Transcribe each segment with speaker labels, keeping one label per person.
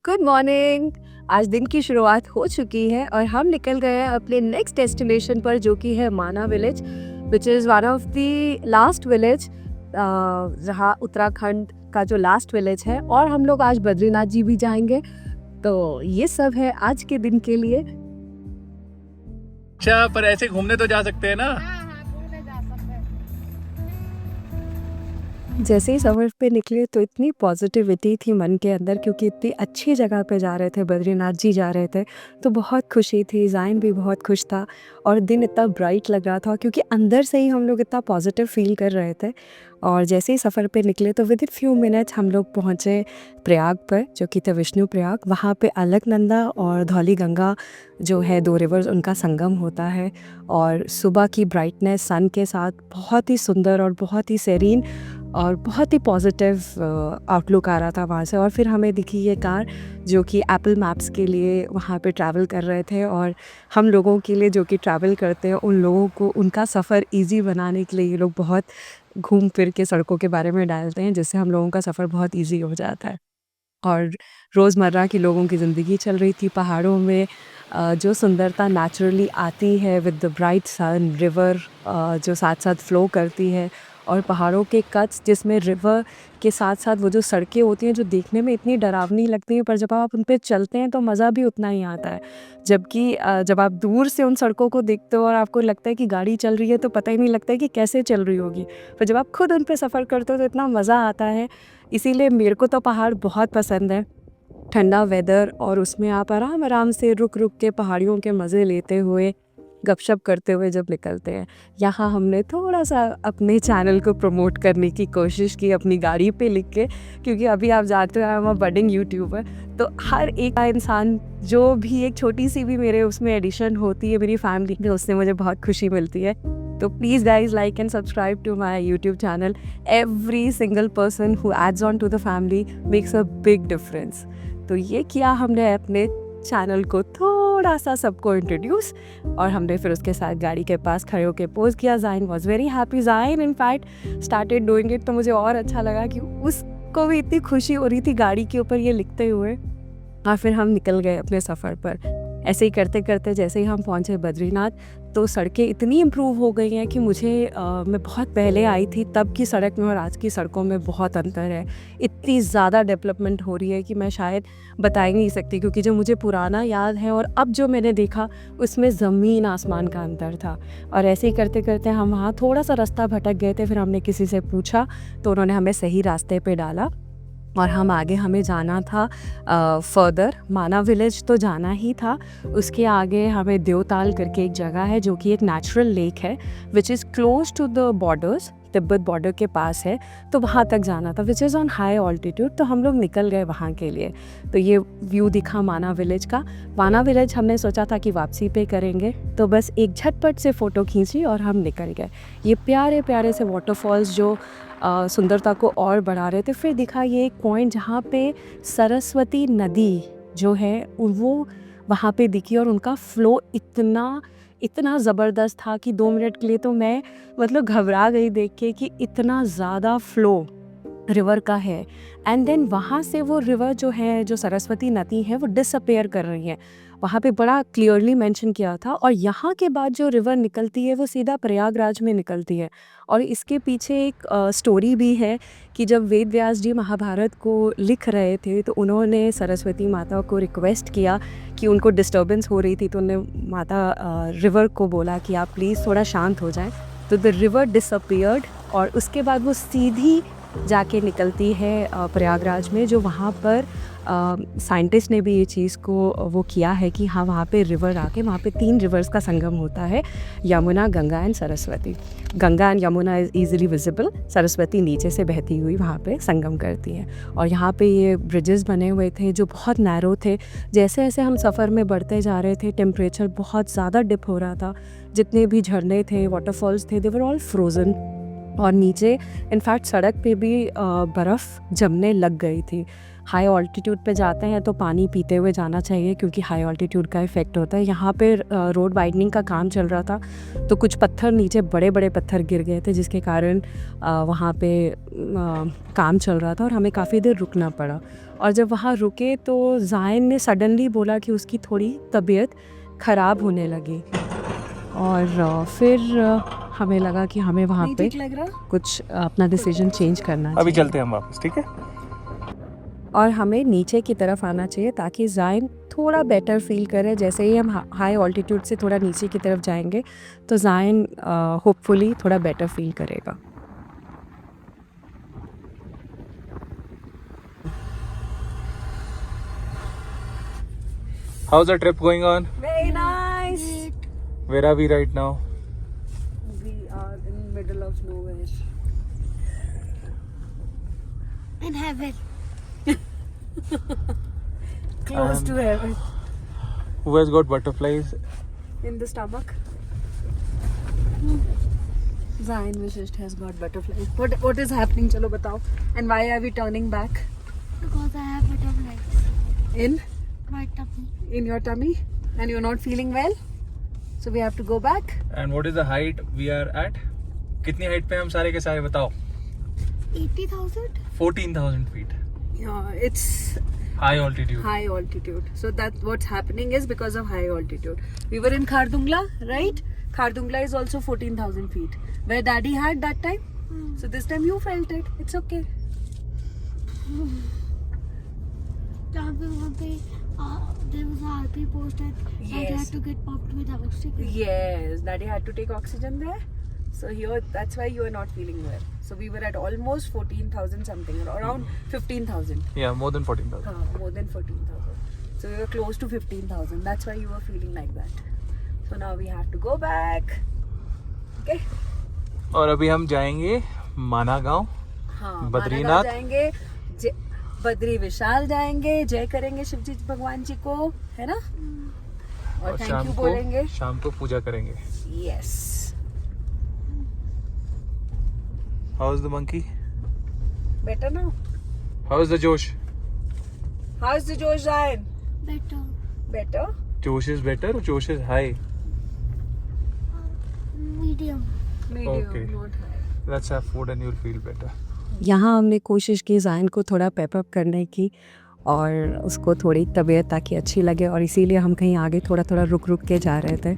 Speaker 1: Good morning. आज दिन की शुरुआत हो चुकी है और हम निकल गए हैं अपने नेक्स्ट डेस्टिनेशन पर, जो कि है माना village, which is one of the last village, जहाँ उत्तराखंड का जो लास्ट विलेज है। और हम लोग आज बद्रीनाथ जी भी जाएंगे। तो ये सब है आज के दिन के लिए।
Speaker 2: अच्छा, पर ऐसे घूमने तो जा सकते हैं ना।
Speaker 3: घूमने जा सकते हैं।
Speaker 1: जैसे ही सफ़र पे निकले तो इतनी पॉजिटिविटी थी मन के अंदर, क्योंकि इतनी अच्छी जगह पे जा रहे थे, बद्रीनाथ जी जा रहे थे। तो बहुत खुशी थी, ज़ाइन भी बहुत खुश था और दिन इतना ब्राइट लग रहा था, क्योंकि अंदर से ही हम लोग इतना पॉजिटिव फील कर रहे थे। और जैसे ही सफ़र पे निकले तो विद इन फ्यू मिनट्स हम लोग पहुँचे प्रयाग पर, जो कि था विष्णु प्रयाग। वहाँ पे अलकनंदा और धौली गंगा जो है, दो रिवर्स, उनका संगम होता है। और सुबह की ब्राइटनेस सन के साथ बहुत ही सुंदर और बहुत ही सेरीन और बहुत ही पॉजिटिव आउटलुक आ रहा था वहाँ से। और फिर हमें दिखी ये कार, जो कि एप्पल मैप्स के लिए वहाँ पे ट्रैवल कर रहे थे। और हम लोगों के लिए, जो कि ट्रैवल करते हैं, उन लोगों को उनका सफ़र इजी बनाने के लिए ये लोग बहुत घूम फिर के सड़कों के बारे में डालते हैं, जिससे हम लोगों का सफ़र बहुत इजी हो जाता है। और रोज़मर्रा की लोगों की ज़िंदगी चल रही थी पहाड़ों में। जो सुंदरता नेचुरली आती है with the bright sun, river जो साथ साथ फ़्लो करती है, और पहाड़ों के कट्स जिसमें रिवर के साथ साथ वो जो सड़कें होती हैं, जो देखने में इतनी डरावनी लगती हैं, पर जब आप उन पे चलते हैं तो मज़ा भी उतना ही आता है। जबकि जब आप दूर से उन सड़कों को देखते हो और आपको लगता है कि गाड़ी चल रही है, तो पता ही नहीं लगता है कि कैसे चल रही होगी। पर जब आप खुद उन पे सफ़र करते हो तो इतना मज़ा आता है। इसीलिए मेरे को तो पहाड़ बहुत पसंद है। ठंडा वेदर, और उसमें आप आराम आराम से रुक रुक के पहाड़ियों के मज़े लेते हुए, गपशप करते हुए जब निकलते हैं। यहाँ हमने थोड़ा सा अपने चैनल को प्रमोट करने की कोशिश की अपनी गाड़ी पे लिख के, क्योंकि अभी आप जानते हो, I am a budding YouTuber. तो हर एक इंसान, जो भी एक छोटी सी भी मेरे उसमें एडिशन होती है मेरी फैमिली में, उससे मुझे बहुत खुशी मिलती है। तो please guys, like and subscribe to my YouTube channel. Every single person who adds on to the family makes a big difference. तो ये किया हमने अपने चैनल को थोड़ा सा सबको इंट्रोड्यूस, और हमने फिर उसके साथ गाड़ी के पास खड़े होकर पोस्ट किया। Zain was very happy. Zain in fact started doing it. तो मुझे और अच्छा लगा कि उसको भी इतनी खुशी हो रही थी गाड़ी के ऊपर ये लिखते हुए। और फिर हम निकल गए अपने सफ़र पर। ऐसे ही करते करते जैसे ही हम पहुँचे बद्रीनाथ, तो सड़कें इतनी इम्प्रूव हो गई हैं कि मैं बहुत पहले आई थी तब की सड़क में और आज की सड़कों में बहुत अंतर है। इतनी ज़्यादा डेवलपमेंट हो रही है कि मैं शायद बता ही नहीं सकती, क्योंकि जो मुझे पुराना याद है और अब जो मैंने देखा, उसमें ज़मीन आसमान का अंतर था। और ऐसे ही करते करते हम वहाँ थोड़ा सा रास्ता भटक गए थे। फिर हमने किसी से पूछा तो उन्होंने हमें सही रास्ते पे डाला, और हमें जाना था फर्दर। माना विलेज तो जाना ही था। उसके आगे हमें देवताल करके एक जगह है, जो कि एक नेचुरल लेक है, which is close to the borders, Tibet border के पास है। तो वहाँ तक जाना था, which is on high altitude. तो हम लोग निकल गए वहाँ के लिए। तो ये व्यू दिखा माना विलेज का। माना विलेज हमने सोचा था कि वापसी पे करेंगे, तो बस एक झटपट से फ़ोटो खींची और हम निकल गए। ये प्यारे प्यारे से वाटरफॉल्स जो सुंदरता को और बढ़ा रहे थे। फिर दिखा ये एक पॉइंट जहाँ पे सरस्वती नदी जो है वो वहाँ पे दिखी, और उनका फ़्लो इतना ज़बरदस्त था कि 2 मिनट के लिए तो मैं मतलब घबरा गई देख के कि इतना ज़्यादा फ़्लो रिवर का है। एंड देन वहाँ से वो रिवर जो है, जो सरस्वती नदी है, वो डिसअपेयर कर रही है। वहाँ पे बड़ा क्लियरली मेंशन किया था। और यहाँ के बाद जो रिवर निकलती है वो सीधा प्रयागराज में निकलती है। और इसके पीछे एक स्टोरी भी है कि जब वेद व्यास जी महाभारत को लिख रहे थे, तो उन्होंने सरस्वती माता को रिक्वेस्ट किया कि उनको डिस्टर्बेंस हो रही थी, तो उन्होंने माता रिवर को बोला कि आप प्लीज़ थोड़ा शांत हो जाएं। तो द रिवर डिसअपियर्ड, और उसके बाद वो सीधी जाके निकलती है प्रयागराज में, जो वहाँ पर साइंटिस्ट ने भी ये चीज़ को वो किया है कि हाँ, वहाँ पे रिवर आके, वहाँ पे 3 रिवर्स का संगम होता है, Yamuna, Ganga and Saraswati. Ganga and Yamuna is easily visible, Saraswati नीचे से बहती हुई वहाँ पे संगम करती है। और यहाँ पे ये ब्रिजेस बने हुए थे जो बहुत नैरो थे। जैसे जैसे हम सफ़र में बढ़ते जा रहे थे, टेम्परेचर बहुत ज़्यादा डिप हो रहा था। जितने भी झरने थे, वाटरफॉल्स थे, दे वर ऑल फ्रोज़न। और नीचे इनफैक्ट सड़क पे भी बर्फ़ जमने लग गई थी। हाई ऑल्टीट्यूड पे जाते हैं तो पानी पीते हुए जाना चाहिए क्योंककि हाई ऑल्टीट्यूड का इफ़ेक्ट होता है। यहाँ पे रोड वाइडनिंग का काम चल रहा था तो कुछ पत्थर नीचे बड़े बड़े पत्थर गिर गए थे जिसके कारण वहाँ पे काम चल रहा था और हमें काफ़ी देर रुकना पड़ा। और जब वहाँ रुके तो ज़ायन ने सडनली बोला कि उसकी थोड़ी तबीयत ख़राब होने लगी और फिर हमें लगा कि हमें वहाँ पे कुछ अपना डिसीजन चेंज करना चाहिए।
Speaker 2: अभी चलते हैं हम वापस, ठीक है?
Speaker 1: और हमें नीचे की तरफ आना चाहिए ताकि ज़ायन थोड़ा बेटर फील करे। जैसे ही हम हाई ऑल्टीट्यूड से थोड़ा नीचे की तरफ जाएंगे तो ज़ायन होपफुली थोड़ा बेटर फील करेगा।
Speaker 2: How's the trip going on?
Speaker 1: Very nice.
Speaker 2: Where are we right now?
Speaker 1: We are in middle of nowhere.
Speaker 3: In heaven.
Speaker 1: Close to heaven.
Speaker 2: Who has got butterflies?
Speaker 1: In the stomach. Zayn Vishisht has got butterflies. What is happening? चलो बताओ. And why are we turning back?
Speaker 3: Because I have butterflies.
Speaker 1: In
Speaker 3: My tummy.
Speaker 1: your tummy, and you're not feeling well, so we have to go back.
Speaker 2: And what is the height we are at? कितनी height पे हम सारे के सारे बताओ?
Speaker 3: 80,000?
Speaker 2: 14,000 feet.
Speaker 1: Yeah, it's
Speaker 2: High altitude.
Speaker 1: high altitude. So that what's happening is because of high altitude. We were in Khardungla, right? Khardungla is also 14,000 feet. Where Daddy had that time. So this time you felt it. It's okay.
Speaker 3: जहाँ पे वहाँ पे there was a RP post and I
Speaker 1: Yes.
Speaker 3: had to get pumped with oxygen.
Speaker 1: Yes, Daddy had to take oxygen there. So here, that's why you are not feeling well. So we were at almost 14,000 something, around 15,000.
Speaker 2: Yeah, more than 14,000.
Speaker 1: More than 14,000. So we were close to 15,000. That's why you were feeling like that. So now we have to go back. Okay?
Speaker 2: और अभी हम जाएंगे माना गांव,
Speaker 1: हाँ,
Speaker 2: बद्रीनाथ
Speaker 1: माना गाँव जाएंगे, बद्री विशाल जाएंगे, जय करेंगे शिव जी भगवान जी को, है ना? और थैंक यू बोलेंगे।
Speaker 2: शाम को पूजा करेंगे।
Speaker 1: Yes.
Speaker 2: How is the monkey?
Speaker 1: Better now?
Speaker 2: How is the Josh?
Speaker 1: How's the Josh Zayn?
Speaker 3: Better.
Speaker 1: Better?
Speaker 2: Josh is better or Josh is high?
Speaker 3: Medium.
Speaker 1: Medium,
Speaker 2: Okay.
Speaker 1: not high.
Speaker 2: Let's have food and you'll feel better.
Speaker 1: यहाँ हमने कोशिश की Zion को थोड़ा पेपअप करने की और उसको थोड़ी तबीयत ताकि अच्छी लगे और इसीलिए हम कहीं आगे थोड़ा थोड़ा रुक रुक के जा रहे थे।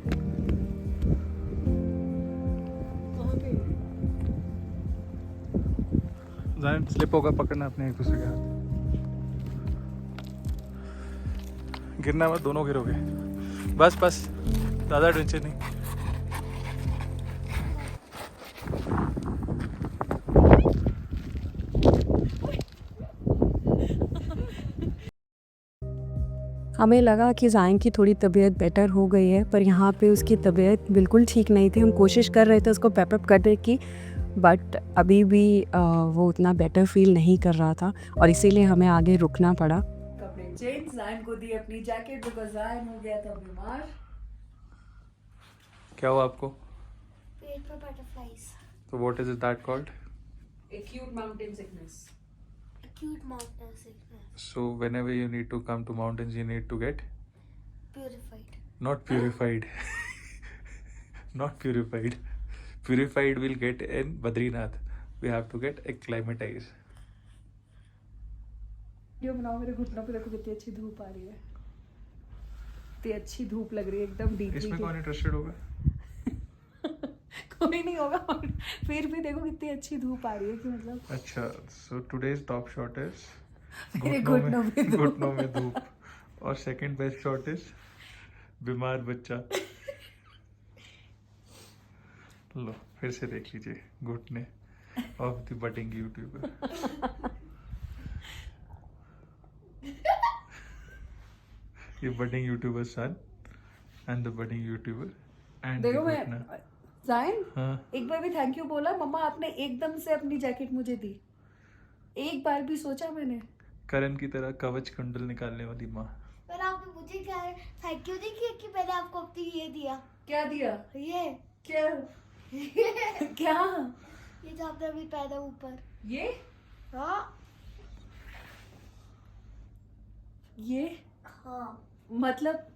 Speaker 2: ज़ायन स्लिप होगा, पकड़ना अपने एक दूसरे के हाथ। गिरना मत, दोनों गिरोगे। बस बस, ज़्यादा टेंशन नहीं।
Speaker 1: हमें लगा कि ज़ायन की थोड़ी तबीयत बेटर हो गई है पर यहाँ पे उसकी तबीयत बिल्कुल ठीक नहीं थी। हम कोशिश कर रहे थे उसको पेपअप करने की बट अभी भी वो उतना बेटर फील नहीं कर रहा था और इसीलिए हमें आगे रुकना पड़ा। कपड़े चेंज, ज़ायन को दी अपनी जैकेट बिकॉज़ ज़ायन हो गया था बीमार।
Speaker 2: क्या हुआ आपको?
Speaker 3: पेट पे butterflies.
Speaker 2: तो what is it that called?
Speaker 1: Acute mountain sickness.
Speaker 3: Acute mountain sickness.
Speaker 2: So whenever you need to come to mountains, you need to get
Speaker 3: Purified.
Speaker 2: not purified. Not purified. Purified will get in Badrinath. We have to get acclimatized.
Speaker 1: Video बनाओ, मेरे घुटनों पे देखो कितनी अच्छी धूप आ रही है, कितनी अच्छी धूप लग रही है एकदम डीपली।
Speaker 2: इसमें कौन इंटरेस्टेड होगा?
Speaker 1: कोई नहीं होगा और फिर भी देखो कितनी अच्छी धूप आ रही है कि मतलब।
Speaker 2: अच्छा, so today's top shot is
Speaker 1: मेरे घुटनों में धूप।
Speaker 2: घुटनों में धूप और सेकंड बेस्ट शॉट इज बीमार बच्चा। लो फिर से देख लीजिए घुटने ऑफ द बडिंग यूट्यूबर। ये budding YouTuber son and the budding YouTuber and
Speaker 1: देखो मैं ज़ायन
Speaker 2: हाँ,
Speaker 1: एक बार भी थैंक यू बोला। मम्मा आपने एकदम से अपनी जैकेट मुझे दी, एक बार भी सोचा मैंने?
Speaker 2: करण की तरह कवच कुंडल निकालने वाली माँ।
Speaker 3: पर आपने मुझे क्या थैंक यू नहीं किया कि मैंने आपको अपनी ये दिया?
Speaker 1: क्या दिया?
Speaker 3: ये
Speaker 1: क्या? क्या?
Speaker 3: ये जो आपने अभी पहना ऊपर।
Speaker 1: ये
Speaker 3: हाँ
Speaker 1: ये
Speaker 3: हाँ,
Speaker 1: मतलब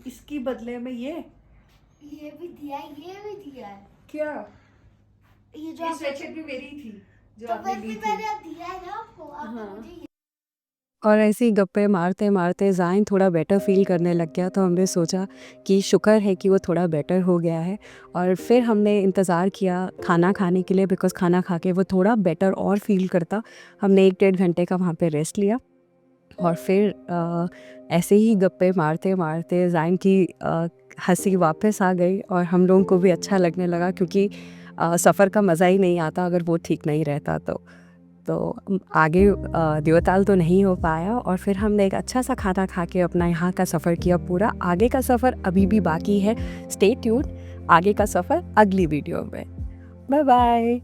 Speaker 1: इसकी बदले में ये
Speaker 3: ये भी दिया है, ये भी दिया है।
Speaker 1: क्या?
Speaker 3: ये जो
Speaker 1: ये
Speaker 3: आपने
Speaker 1: स्वेटशर्ट भी मेरी थी जो
Speaker 3: तो
Speaker 1: आपने
Speaker 3: फिर
Speaker 1: ली
Speaker 3: भी
Speaker 1: थी।
Speaker 3: मैंने दिया है ना आपको, आपने
Speaker 1: हाँ।
Speaker 3: मुझे
Speaker 1: और ऐसे ही गप्पे मारते मारते ज़ाइन थोड़ा बेटर फ़ील करने लग गया, तो हमने सोचा कि शुक्र है कि वो थोड़ा बेटर हो गया है। और फिर हमने इंतज़ार किया खाना खाने के लिए, बिकॉज़ खाना खा के वो थोड़ा बेटर और फ़ील करता। हमने 1 डेढ़ घंटे का वहाँ पे रेस्ट लिया और फिर ऐसे ही गप्पे मारते मारते ज़ाइन की हंसी वापस आ गई और हम लोगों को भी अच्छा लगने लगा, क्योंकि सफ़र का मज़ा ही नहीं आता अगर वो ठीक नहीं रहता तो आगे देवताल तो नहीं हो पाया। और फिर हमने एक अच्छा सा खाना खा के अपना यहाँ का सफ़र किया पूरा। आगे का सफ़र अभी भी बाकी है। स्टे ट्यून, आगे का सफ़र अगली वीडियो में। Bye bye.